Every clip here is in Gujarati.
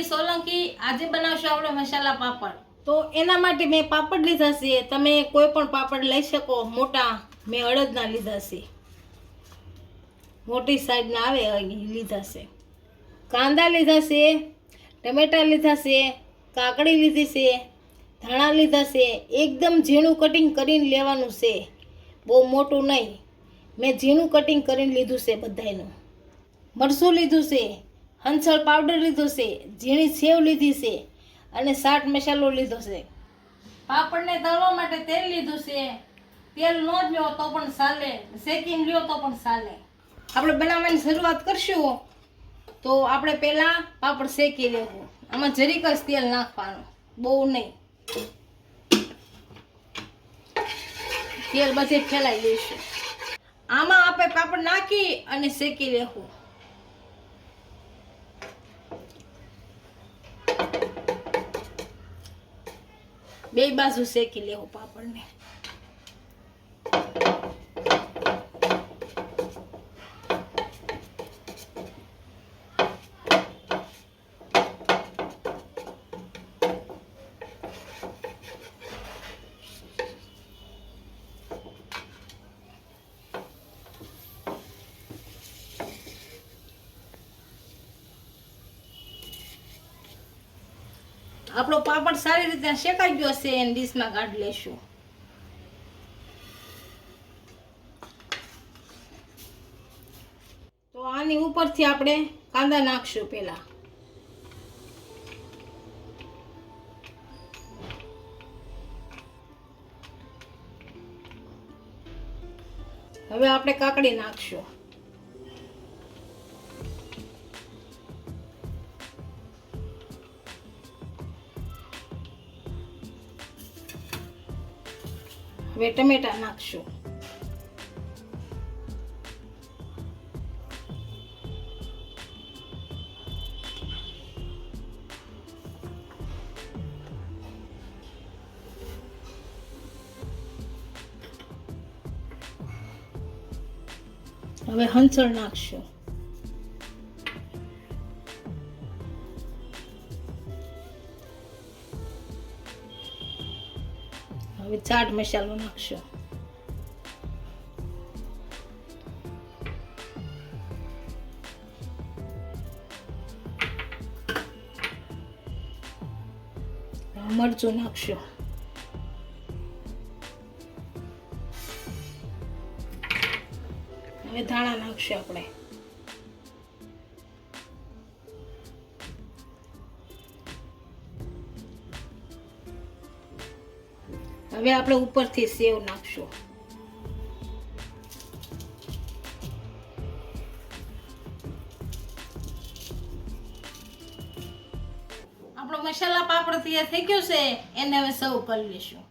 શ્રી સોલંકી। આજે બનાવશું આપણે મસાલા પાપડ। તો એના માટે મેં પાપડ લીધા છે। તમે કોઈ પણ પાપડ લઈ શકો। મોટા મેં અડદના લીધા છે, મોટી સાઈઝના આવે એ લીધા છે। કાંદા લીધા છે, ટમેટા લીધા છે, કાકડી લીધી છે, ધાણા લીધા છે। એકદમ ઝીણું કટિંગ કરીને લેવાનું છે, બહુ મોટું નહીં। મેં ઝીણું કટિંગ કરીને લીધું છે બધાયનું। મરચું લીધું છે, હંસળ પાવડર લીધો છે, ઝીણી સેવ લીધી છે અને ચાટ મસાલો લીધો છે। પાપડને તળવા માટે તેલ લીધું છે। તેલ ન જ લો તો પણ ચાલે, શેકીને લ્યો તો પણ ચાલે। આપણે બનાવવાની શરૂઆત કરશું તો આપણે પહેલા પાપડ શેકી લેવું। આમાં જરીક જ તેલ નાખવાનું, બહુ નહીં। તેલ બધે ફેલાઈ દઈશું। આમાં આપણે પાપડ નાખી અને શેકી લેવું। બે બાજુ શેકી લેવું પાપડને। આપણો પાપડ સારી રીતે શેકાઈ ગયો છે એને ડીશમાં કાઢી લેશું। તો આની ઉપરથી આપણે કાંદા નાખશું પહેલા। હવે આપણે કાકડી નાખશું। હવે ટમેટા નાખશું। હવે હંસળ નાખશું। હવે ચાટ મસાલો નાખશું। મરચું નાખશું। હવે ધાણા નાખશું આપણે। હવે આપણે ઉપરથી સેવ નાખશું। આપણો મસાલા પાપડ તૈયાર થઈ ગયો છે, એને હવે સર્વ કરી લઈશું।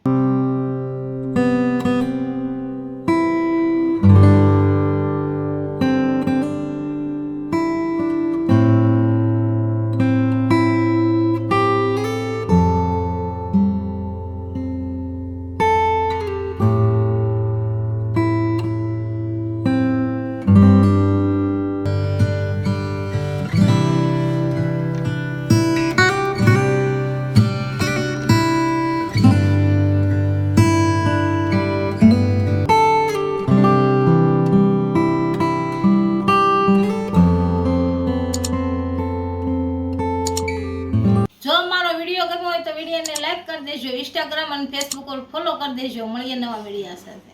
તો વિડીયોને લાઈક કરી દેજો, ઇન્સ્ટાગ્રામ અને ફેસબુક પર ફોલો કરી દેજો। મળીએ નવા વિડીયો સાથે।